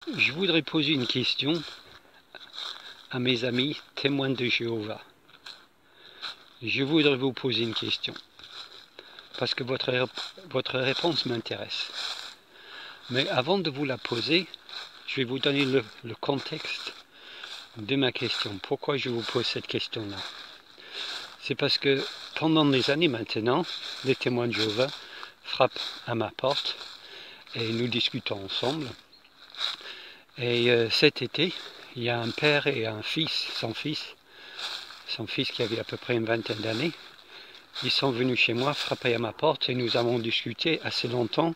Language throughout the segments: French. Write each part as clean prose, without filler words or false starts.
Je voudrais poser une question à mes amis témoins de Jéhovah. Je voudrais vous poser une question, parce que votre réponse m'intéresse. Mais avant de vous la poser, je vais vous donner le contexte de ma question. Pourquoi je vous pose cette question-là? C'est parce que pendant des années maintenant, les témoins de Jéhovah frappent à ma porte et nous discutons ensemble. Et cet été, il y a un père et un fils, son fils qui avait à peu près une vingtaine d'années. Ils sont venus chez moi, frapper à ma porte et nous avons discuté assez longtemps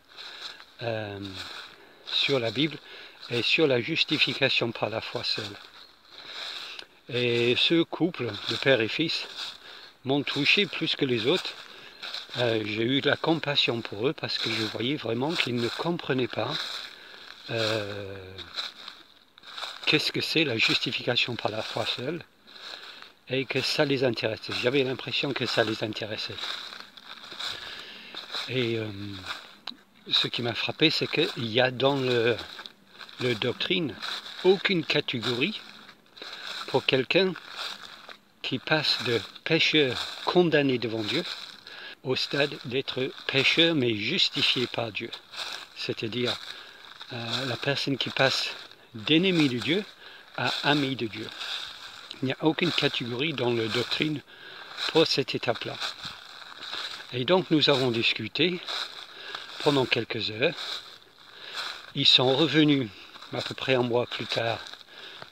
sur la Bible et sur la justification par la foi seule. Et ce couple de père et fils m'ont touché plus que les autres. J'ai eu de la compassion pour eux parce que je voyais vraiment qu'ils ne comprenaient pas qu'est-ce que c'est la justification par la foi seule et que ça les intéressait. J'avais l'impression que ça les intéressait. Et ce qui m'a frappé, c'est qu'il y a dans le doctrine aucune catégorie pour quelqu'un qui passe de pécheur condamné devant Dieu au stade d'être pécheur mais justifié par Dieu. C'est-à-dire la personne qui passe d'ennemi de Dieu à ami de Dieu. Il n'y a aucune catégorie dans la doctrine pour cette étape-là. Et donc nous avons discuté pendant quelques heures. Ils sont revenus à peu près un mois plus tard.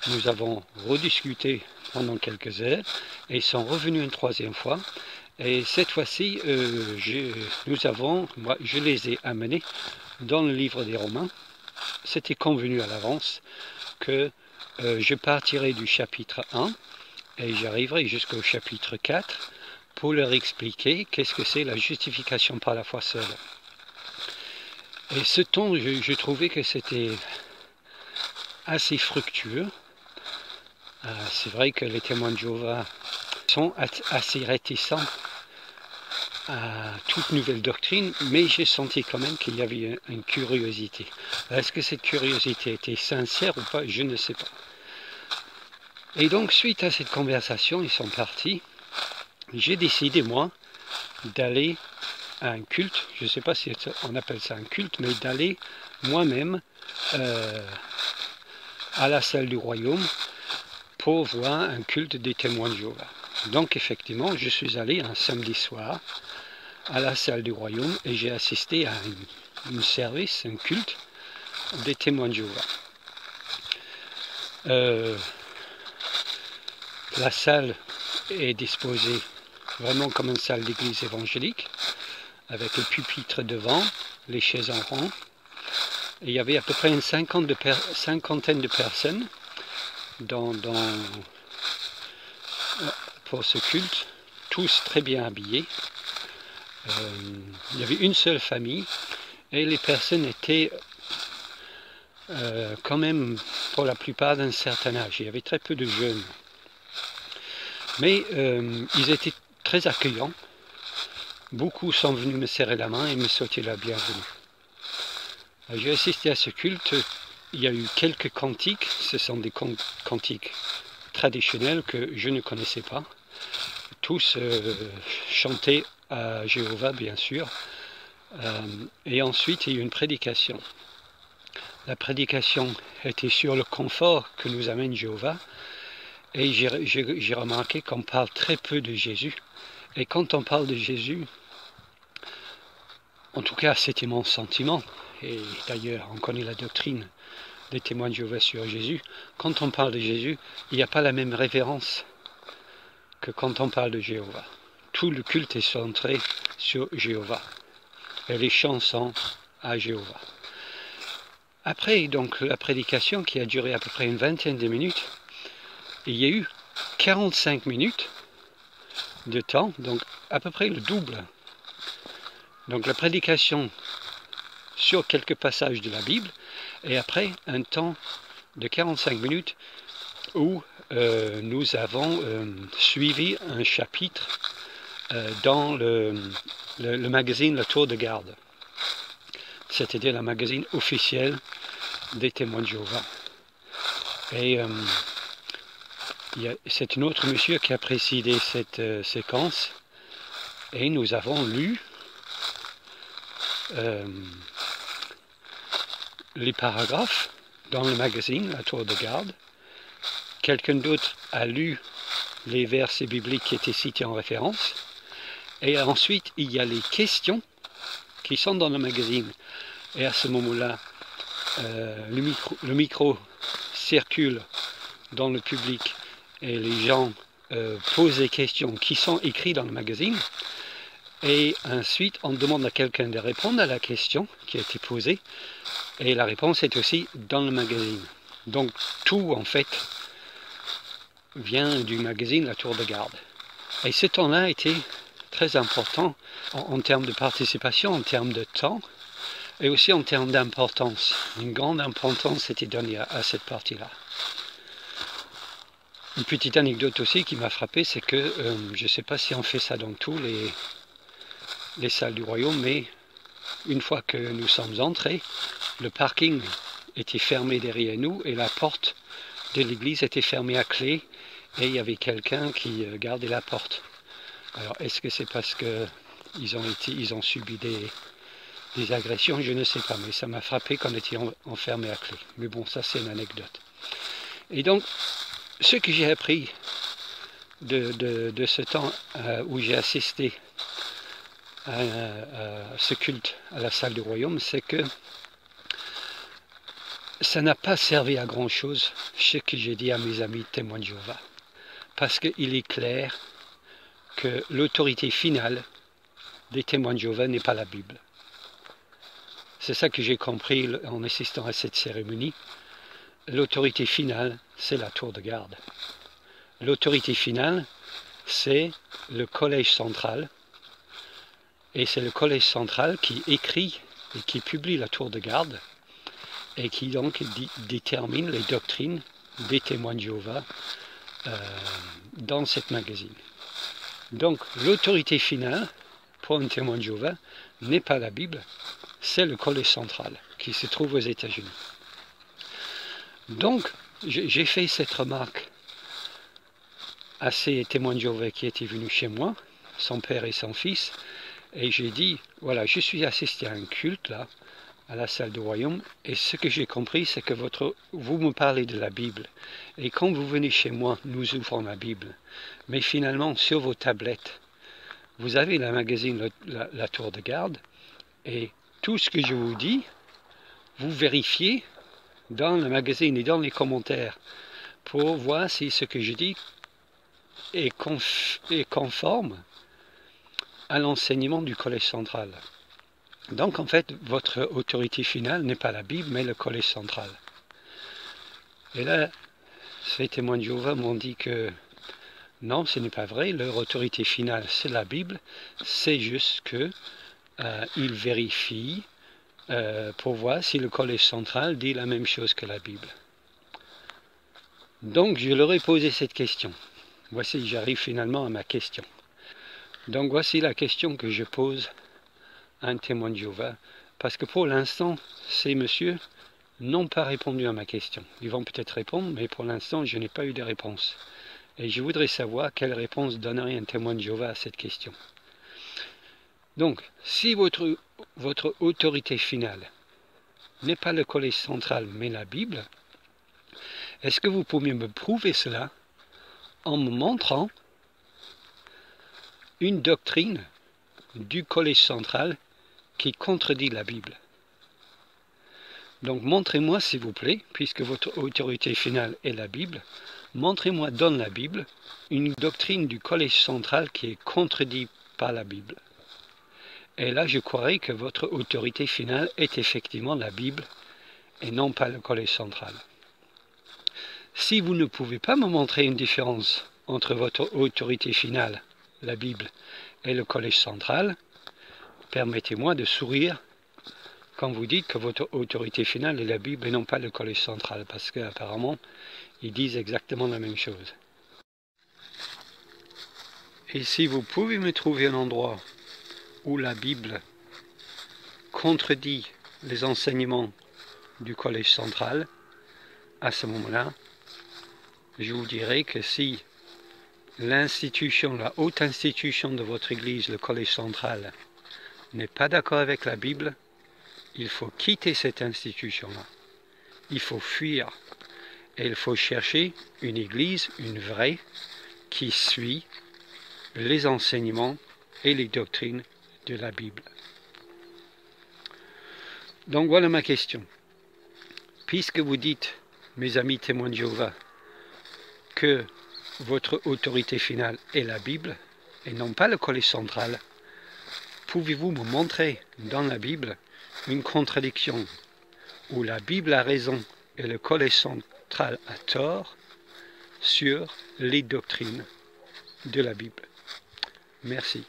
Nous avons rediscuté pendant quelques heures et ils sont revenus une troisième fois. Et cette fois-ci, je les ai amenés dans le livre des Romains. C'était convenu à l'avance que je partirai du chapitre 1 et j'arriverai jusqu'au chapitre 4 pour leur expliquer qu'est-ce que c'est la justification par la foi seule. Et ce temps, je trouvais que c'était assez fructueux. C'est vrai que les témoins de Jéhovah sont assez réticents à toute nouvelle doctrine, mais j'ai senti quand même qu'il y avait une curiosité. Est-ce que cette curiosité était sincère ou pas? Je ne sais pas. Et donc, suite à cette conversation, ils sont partis. J'ai décidé, moi, d'aller à un culte. Je ne sais pas si on appelle ça un culte, mais d'aller moi-même à la salle du royaume pour voir un culte des témoins de Jéhovah. Donc, effectivement, je suis allé un samedi soir à la salle du royaume et j'ai assisté à un service, un culte des témoins de Jéhovah. La salle est disposée vraiment comme une salle d'église évangélique, avec le pupitre devant, les chaises en rang. Et il y avait à peu près une cinquantaine de personnes pour ce culte, tous très bien habillés. Il y avait une seule famille et les personnes étaient quand même pour la plupart d'un certain âge. Il y avait très peu de jeunes. Mais ils étaient très accueillants. Beaucoup sont venus me serrer la main et me souhaiter la bienvenue. J'ai assisté à ce culte. Il y a eu quelques cantiques. Ce sont des cantiques traditionnels que je ne connaissais pas. Tous chantés à Jéhovah, bien sûr. Et ensuite, il y a eu une prédication. La prédication était sur le confort que nous amène Jéhovah. Et j'ai remarqué qu'on parle très peu de Jésus. Et quand on parle de Jésus, en tout cas c'était mon sentiment, et d'ailleurs on connaît la doctrine des témoins de Jéhovah sur Jésus, quand on parle de Jésus, il n'y a pas la même révérence que quand on parle de Jéhovah. Tout le culte est centré sur Jéhovah. Et les chants sont à Jéhovah. Après donc la prédication qui a duré à peu près une vingtaine de minutes, il y a eu 45 minutes de temps, donc à peu près le double. Donc la prédication sur quelques passages de la Bible, et après un temps de 45 minutes où nous avons suivi un chapitre dans le magazine La Tour de Garde, c'est-à-dire le magazine officiel des témoins de Jéhovah. Et c'est un autre monsieur qui a présidé cette séquence, et nous avons lu les paragraphes dans le magazine La Tour de Garde. Quelqu'un d'autre a lu les versets bibliques qui étaient cités en référence. Et ensuite, il y a les questions qui sont dans le magazine. Et à ce moment-là, le micro circule dans le public et les gens posent des questions qui sont écrites dans le magazine. Et ensuite, on demande à quelqu'un de répondre à la question qui a été posée. Et la réponse est aussi dans le magazine. Donc tout, en fait, vient du magazine La Tour de Garde. Et ce temps-là a été très important en termes de participation, en termes de temps, et aussi en termes d'importance. Une grande importance était donnée à cette partie-là. Une petite anecdote aussi qui m'a frappé, c'est que, je ne sais pas si on fait ça dans tous les salles du royaume, mais une fois que nous sommes entrés, le parking était fermé derrière nous et la porte de l'église était fermée à clé et il y avait quelqu'un qui gardait la porte. Alors est-ce que c'est parce qu'ils ont subi des agressions? Je ne sais pas, mais ça m'a frappé qu'on était enfermé à clé. Mais bon, ça c'est une anecdote. Et donc, ce que j'ai appris de ce temps où j'ai assisté à ce culte à la salle du royaume, c'est que ça n'a pas servi à grand chose ce que j'ai dit à mes amis témoins de Jéhovah, parce qu'il est clair que l'autorité finale des témoins de Jéhovah n'est pas la Bible. C'est ça que j'ai compris en assistant à cette cérémonie. L'autorité finale, c'est la tour de garde. L'autorité finale, c'est le collège central. Et c'est le collège central qui écrit et qui publie la tour de garde et qui donc détermine les doctrines des témoins de Jéhovah dans cette magazine. Donc l'autorité finale pour un témoin de Jéhovah n'est pas la Bible, c'est le collège central qui se trouve aux États-Unis. Donc j'ai fait cette remarque à ces témoins de Jéhovah qui étaient venus chez moi, son père et son fils, et j'ai dit, voilà, je suis assisté à un culte là, à la salle du royaume, et ce que j'ai compris, c'est que vous me parlez de la Bible, et quand vous venez chez moi, nous ouvrons la Bible, mais finalement, sur vos tablettes, vous avez la magazine la Tour de Garde, et tout ce que je vous dis, vous vérifiez dans le magazine et dans les commentaires, pour voir si ce que je dis est conforme à l'enseignement du collège central. Donc en fait, votre autorité finale n'est pas la Bible, mais le collège central. Et là, ces témoins de Jéhovah m'ont dit que non, ce n'est pas vrai, leur autorité finale c'est la Bible, c'est juste qu'ils vérifient pour voir si le collège central dit la même chose que la Bible. Donc je leur ai posé cette question. Voici, j'arrive finalement à ma question. Donc voici la question que je pose à un témoin de Jéhovah, parce que pour l'instant, ces messieurs n'ont pas répondu à ma question. Ils vont peut-être répondre, mais pour l'instant, je n'ai pas eu de réponse. Et je voudrais savoir quelle réponse donnerait un témoin de Jéhovah à cette question. Donc, si votre autorité finale n'est pas le collège central, mais la Bible, est-ce que vous pouvez me prouver cela en me montrant une doctrine du collège central qui contredit la Bible? Donc montrez-moi s'il vous plaît, puisque votre autorité finale est la Bible, montrez-moi dans la Bible une doctrine du collège central qui est contredite par la Bible. Et là je croirais que votre autorité finale est effectivement la Bible et non pas le collège central. Si vous ne pouvez pas me montrer une différence entre votre autorité finale, la Bible, et le collège central, permettez-moi de sourire quand vous dites que votre autorité finale est la Bible et non pas le collège central, parce qu'apparemment, ils disent exactement la même chose. Et si vous pouvez me trouver un endroit où la Bible contredit les enseignements du collège central, à ce moment-là, je vous dirai que si l'institution, la haute institution de votre église, le collège central, n'est pas d'accord avec la Bible, il faut quitter cette institution-là. Il faut fuir. Et il faut chercher une église, une vraie, qui suit les enseignements et les doctrines de la Bible. Donc voilà ma question. Puisque vous dites, mes amis témoins de Jéhovah, que votre autorité finale est la Bible et non pas le collège central, pouvez-vous me montrer dans la Bible une contradiction où la Bible a raison et le collège central a tort sur les doctrines de la Bible? Merci.